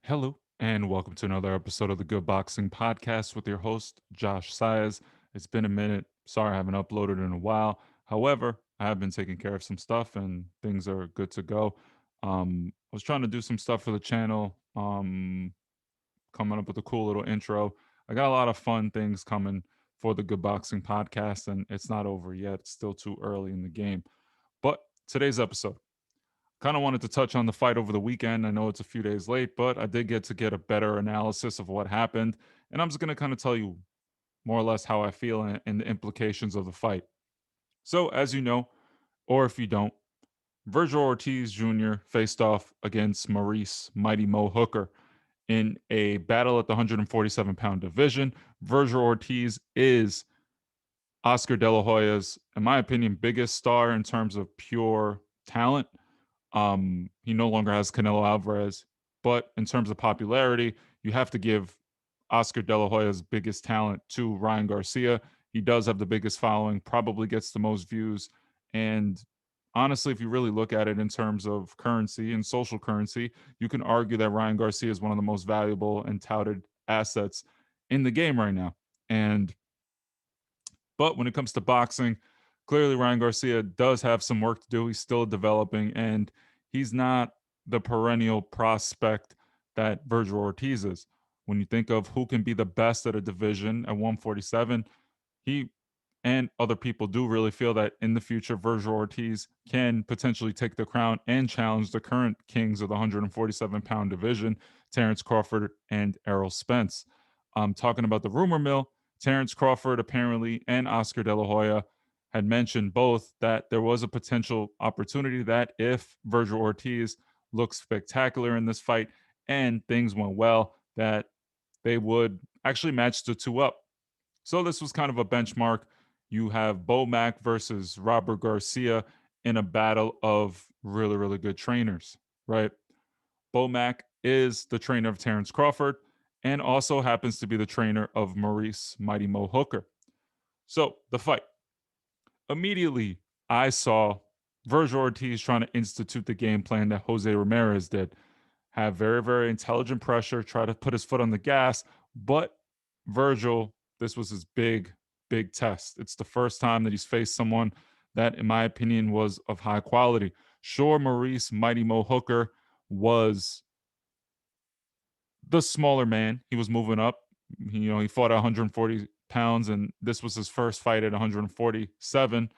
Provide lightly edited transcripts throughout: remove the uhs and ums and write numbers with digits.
Hello, and welcome to another episode of the Good Boxing Podcast with your host, Josh Saez. It's been a minute. Sorry I haven't uploaded in a while. However, I have been taking care of some stuff and things are good to go. I was trying to do some stuff for the channel, coming up with a cool little intro. I got a lot of fun things coming for the Good Boxing Podcast, and it's not over yet. It's still too early in the game. But today's episode, kind of wanted to touch on the fight over the weekend. I know it's a few days late, but I did get a better analysis of what happened. And I'm just going to kind of tell you more or less how I feel and the implications of the fight. So, as you know, or if you don't, Vergil Ortiz Jr. faced off against Maurice Mighty Mo Hooker in a battle at the 147-pound division. Vergil Ortiz is Oscar De La Hoya's, in my opinion, biggest star in terms of pure talent. He no longer has Canelo Alvarez, but in terms of popularity, you have to give Oscar De La Hoya's biggest talent to Ryan Garcia. He does have the biggest following, probably gets the most views. And honestly, if you really look at it in terms of currency and social currency, you can argue that Ryan Garcia is one of the most valuable and touted assets in the game right now. But when it comes to boxing, clearly Ryan Garcia does have some work to do. He's still developing, and he's not the perennial prospect that Vergil Ortiz is. When you think of who can be the best at a division at 147, he and other people do really feel that in the future, Vergil Ortiz can potentially take the crown and challenge the current kings of the 147-pound division, Terrence Crawford and Errol Spence. Talking about the rumor mill, Terrence Crawford apparently and Oscar De La Hoya had mentioned both that there was a potential opportunity that if Vergil Ortiz looks spectacular in this fight and things went well, that they would actually match the two up. So this was kind of a benchmark. You have Bomack versus Robert Garcia in a battle of really, really good trainers, right? Bomack is the trainer of Terrence Crawford and also happens to be the trainer of Maurice Mighty Mo Hooker. So the fight. Immediately, I saw Vergil Ortiz trying to institute the game plan that Jose Ramirez did. Have very, very intelligent pressure, try to put his foot on the gas. But Vergil, this was his big, big test. It's the first time that he's faced someone that, in my opinion, was of high quality. Sure, Maurice Mighty Mo Hooker was the smaller man. He was moving up. He fought at 140 pounds, and this was his first fight at 147.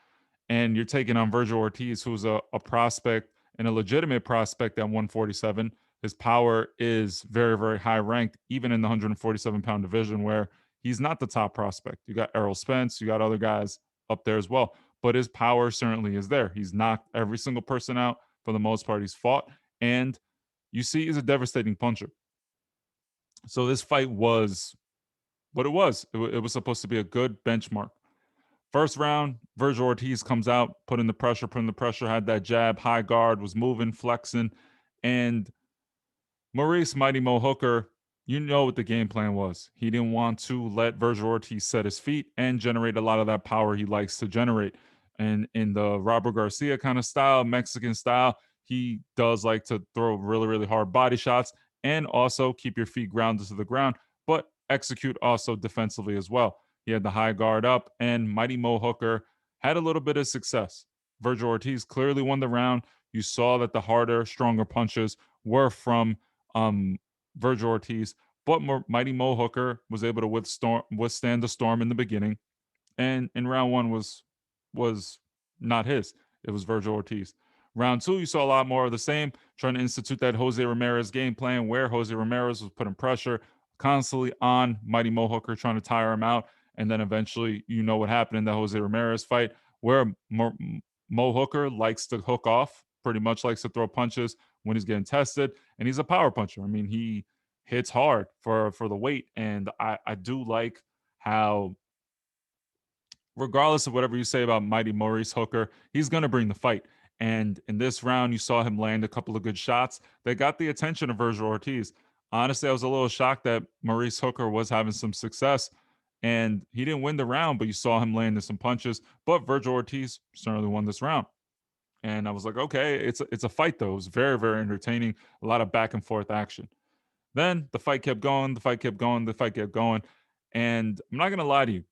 And you're taking on Vergil Ortiz, who's a prospect and a legitimate prospect at 147. His power is very, very high ranked, even in the 147-pound division, where he's not the top prospect. You got Errol Spence, you got other guys up there as well. But his power certainly is there. He's knocked every single person out for the most part. He's fought, and you see, he's a devastating puncher. So this fight was what it was. It was supposed to be a good benchmark. First round, Vergil Ortiz comes out, putting the pressure, had that jab, high guard, was moving, flexing. And Maurice Mighty Mo Hooker, you know what the game plan was. He didn't want to let Vergil Ortiz set his feet and generate a lot of that power he likes to generate. And in the Robert Garcia kind of style, Mexican style, he does like to throw really, really hard body shots and also keep your feet grounded to the ground, but execute also defensively as well. He had the high guard up, and Mighty Mo Hooker had a little bit of success. Vergil Ortiz clearly won the round. You saw that the harder, stronger punches were from um, Vergil Ortiz, but Mighty Mo Hooker was able to withstand the storm in the beginning, and in round one was not his. It was Vergil Ortiz. Round two, you saw a lot more of the same, trying to institute that Jose Ramirez game plan where Jose Ramirez was putting pressure constantly on Mighty Mo Hooker, trying to tire him out. And then eventually, you know what happened in the Jose Ramirez fight, where Mo Hooker likes to hook off, pretty much likes to throw punches when he's getting tested, and he's a power puncher. I mean, he hits hard for the weight, and I do like how, regardless of whatever you say about Mighty Maurice Hooker, he's going to bring the fight. And in this round, you saw him land a couple of good shots that got the attention of Vergil Ortiz. Honestly, I was a little shocked that Maurice Hooker was having some success, and he didn't win the round, but you saw him landing some punches. But Vergil Ortiz certainly won this round. And I was like, okay, it's a fight though. It was very, very entertaining. A lot of back and forth action. Then the fight kept going, the fight kept going, the fight kept going. And I'm not going to lie to you.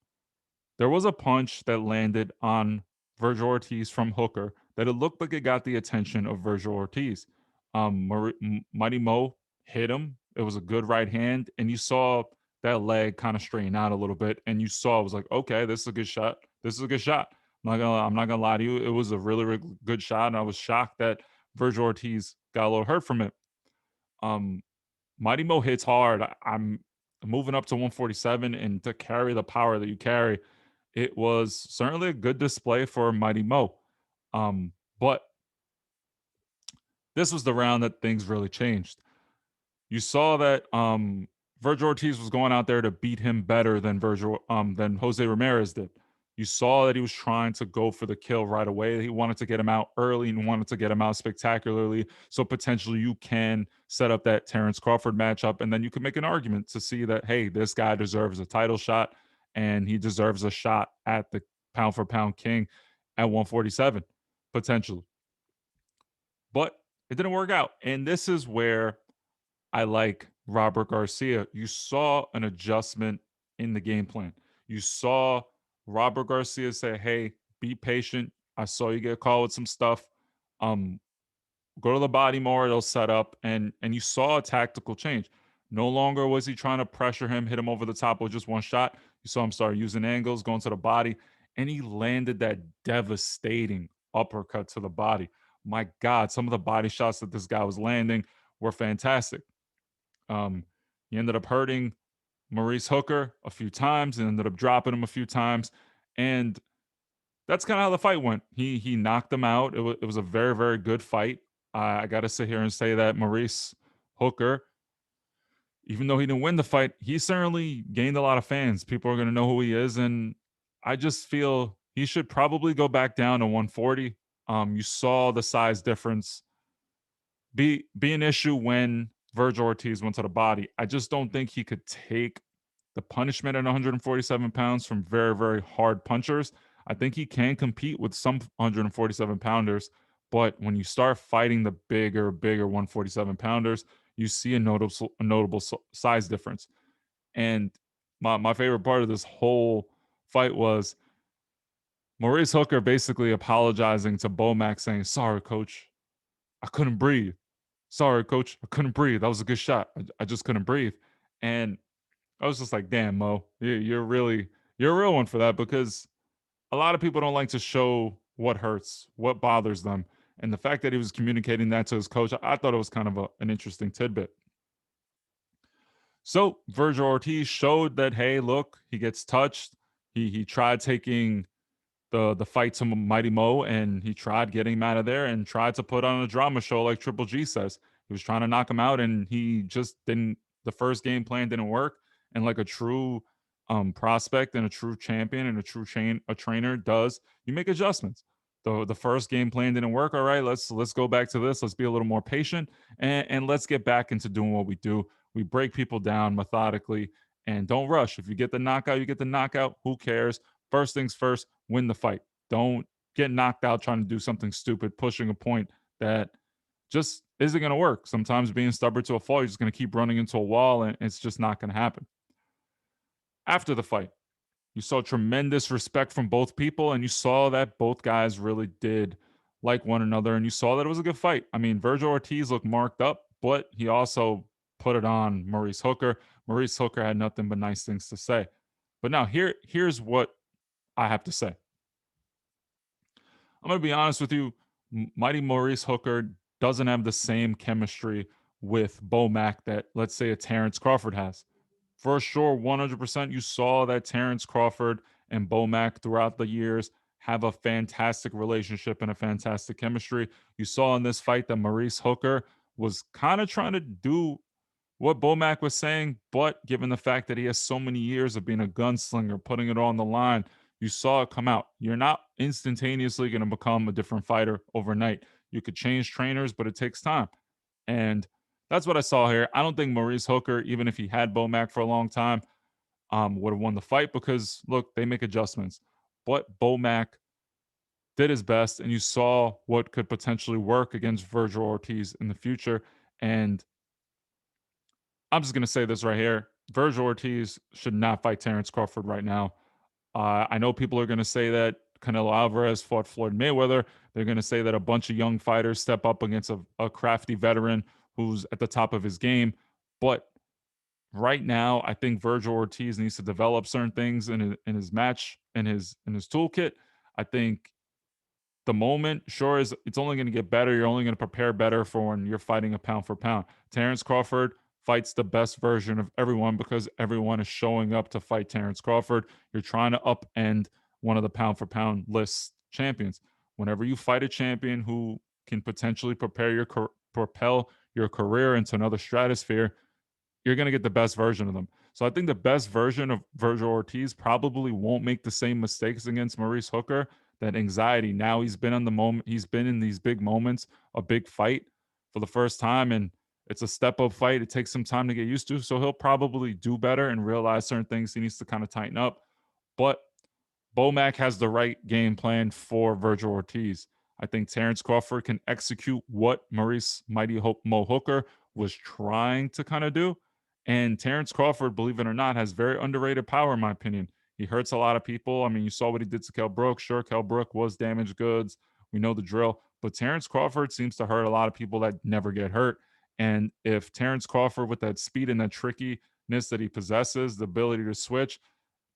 There was a punch that landed on Vergil Ortiz from Hooker that it looked like it got the attention of Vergil Ortiz. Mighty Mo hit him. It was a good right hand, and you saw that leg kind of straighten out a little bit, and you saw it was like, okay, this is a good shot. This is a good shot. I'm not gonna lie to you. It was a really, really good shot, and I was shocked that Vergil Ortiz got a little hurt from it. Um, Mighty Mo hits hard. I'm moving up to 147, and to carry the power that you carry, it was certainly a good display for Mighty Mo. But this was the round that things really changed. You saw that Vergil Ortiz was going out there to beat him better than than Jose Ramirez did. You saw that he was trying to go for the kill right away. He wanted to get him out early and wanted to get him out spectacularly. So potentially you can set up that Terrence Crawford matchup, and then you can make an argument to see that, hey, this guy deserves a title shot and he deserves a shot at the pound for pound king at 147 potentially. But it didn't work out. And this is where I like Robert Garcia. You saw an adjustment in the game plan. You saw Robert Garcia say, "Hey, be patient. I saw you get caught with some stuff. Um, go to the body more. It'll set up." And you saw a tactical change. No longer was he trying to pressure him, hit him over the top with just one shot. You saw him start using angles, going to the body, and he landed that devastating uppercut to the body. My God, some of the body shots that this guy was landing were fantastic. Um, he ended up hurting Maurice Hooker a few times and ended up dropping him a few times. And that's kind of how the fight went. He knocked him out. It was a very, very good fight. I got to sit here and say that Maurice Hooker, even though he didn't win the fight, he certainly gained a lot of fans. People are going to know who he is. And I just feel he should probably go back down to 140. You saw the size difference be an issue when Vergil Ortiz went to the body. I just don't think he could take the punishment at 147 pounds from very, very hard punchers. I think he can compete with some 147 pounders, but when you start fighting the bigger 147 pounders, you see a notable size difference. And my favorite part of this whole fight was Maurice Hooker basically apologizing to Bomack, saying, "Sorry, coach, I couldn't breathe. Sorry, coach, I couldn't breathe. That was a good shot. I just couldn't breathe." And I was just like, damn, Mo, you're a real one for that, because a lot of people don't like to show what hurts, what bothers them. And the fact that he was communicating that to his coach, I thought it was kind of an interesting tidbit. So Vergil Ortiz showed that, hey, look, he gets touched. He tried taking the fight to Mighty Mo, and he tried getting him out of there and tried to put on a drama show like Triple G says. He was trying to knock him out, and he just didn't. The first game plan didn't work, and like a true prospect and a true champion and a true a trainer does, you make adjustments. The first game plan didn't work. All right, let's go back to this. Let's be a little more patient, and let's get back into doing what we do. We break people down methodically and don't rush. If you get the knockout, you get the knockout. Who cares? First things first, win the fight. Don't get knocked out trying to do something stupid, pushing a point that just isn't going to work. Sometimes being stubborn to a fault, you're just going to keep running into a wall, and it's just not going to happen. After the fight, you saw tremendous respect from both people, and you saw that both guys really did like one another, and you saw that it was a good fight. I mean, Vergil Ortiz looked marked up, but he also put it on Maurice Hooker. Maurice Hooker had nothing but nice things to say. But now here's what I have to say. I'm going to be honest with you. Mighty Maurice Hooker doesn't have the same chemistry with Bomack that, let's say, a Terrence Crawford has. For sure, 100%, you saw that Terrence Crawford and Bomack throughout the years have a fantastic relationship and a fantastic chemistry. You saw in this fight that Maurice Hooker was kind of trying to do what Bomack was saying, but given the fact that he has so many years of being a gunslinger, putting it on the line, you saw it come out. You're not instantaneously going to become a different fighter overnight. You could change trainers, but it takes time. And that's what I saw here. I don't think Maurice Hooker, even if he had Bomack for a long time, would have won the fight, because look, they make adjustments. But Bomack did his best, and you saw what could potentially work against Vergil Ortiz in the future. And I'm just gonna say this right here. Vergil Ortiz should not fight Terrence Crawford right now. I know people are gonna say that Canelo Alvarez fought Floyd Mayweather. They're gonna say that a bunch of young fighters step up against a crafty veteran who's at the top of his game. But right now, I think Vergil Ortiz needs to develop certain things in his match in his toolkit. I think the moment, sure, is it's only going to get better. You're only going to prepare better for when you're fighting a pound for pound. Terrence Crawford fights the best version of everyone because everyone is showing up to fight Terrence Crawford. You're trying to upend one of the pound for pound list champions. Whenever you fight a champion who can potentially propel your career into another stratosphere, you're going to get the best version of them. So I think the best version of Vergil Ortiz probably won't make the same mistakes against Maurice Hooker. That anxiety. Now he's been on the moment. He's been in these big moments, a big fight for the first time, and it's a step up fight. It takes some time to get used to. So he'll probably do better and realize certain things he needs to kind of tighten up. But Bomack has the right game plan for Vergil Ortiz. I think Terrence Crawford can execute what Maurice Mo Hooker was trying to kind of do. And Terrence Crawford, believe it or not, has very underrated power, in my opinion. He hurts a lot of people. I mean, you saw what he did to Kell Brook. Sure, Kell Brook was damaged goods. We know the drill. But Terrence Crawford seems to hurt a lot of people that never get hurt. And if Terrence Crawford, with that speed and that trickiness that he possesses, the ability to switch,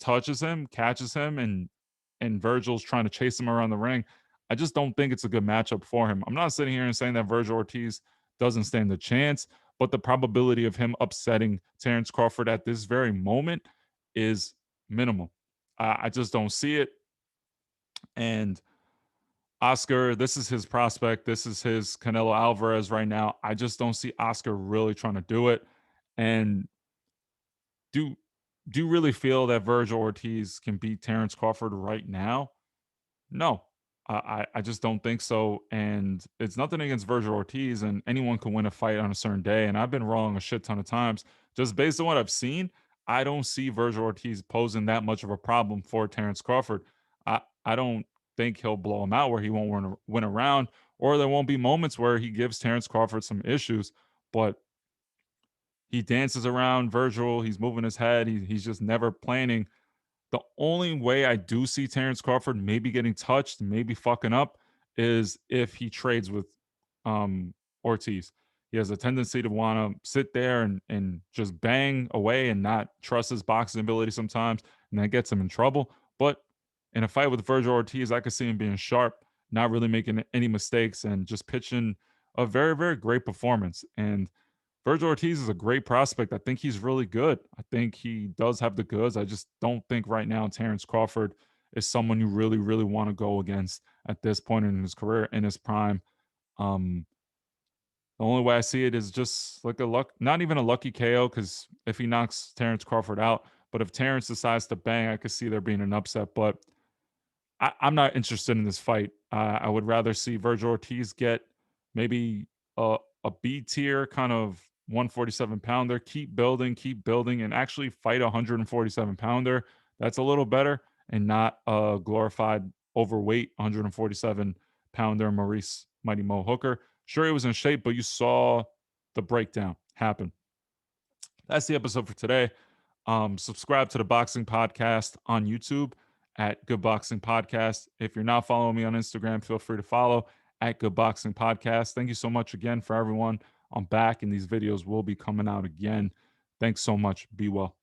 touches him, catches him, and Vergil's trying to chase him around the ring, I just don't think it's a good matchup for him. I'm not sitting here and saying that Vergil Ortiz doesn't stand a chance, but the probability of him upsetting Terrence Crawford at this very moment is minimal. I just don't see it. And Oscar, this is his prospect. This is his Canelo Alvarez right now. I just don't see Oscar really trying to do it. And do do you really feel that Vergil Ortiz can beat Terrence Crawford right now? No, I just don't think so. And it's nothing against Vergil Ortiz, and anyone can win a fight on a certain day. And I've been wrong a shit ton of times. Just based on what I've seen, I don't see Vergil Ortiz posing that much of a problem for Terrence Crawford. I don't think he'll blow him out where he won't win a round, or there won't be moments where he gives Terrence Crawford some issues. But he dances around Vergil. He's moving his head. He's just never planning. The only way I do see Terrence Crawford maybe getting touched, maybe fucking up, is if he trades with Ortiz. He has a tendency to want to sit there and just bang away and not trust his boxing ability sometimes, and that gets him in trouble. But in a fight with Vergil Ortiz, I could see him being sharp, not really making any mistakes, and just pitching a very, very great performance. And Vergil Ortiz is a great prospect. I think he's really good. I think he does have the goods. I just don't think right now Terrence Crawford is someone you really, really want to go against at this point in his career, in his prime. Um, the only way I see it is just like a luck, not even a lucky KO, because if he knocks Terrence Crawford out, but if Terrence decides to bang, I could see there being an upset. But I'm not interested in this fight. I would rather see Vergil Ortiz get maybe a B tier kind of 147 pounder, keep building, and actually fight a 147 pounder. That's a little better, and not a glorified overweight 147 pounder Maurice Mighty Mo Hooker. Sure, he was in shape, but you saw the breakdown happen. That's the episode for today. Subscribe to the Boxing Podcast on YouTube at Good Boxing Podcast. If you're not following me on Instagram, feel free to follow at Good Boxing Podcast. Thank you so much again for everyone. I'm back, and these videos will be coming out again. Thanks so much. Be well.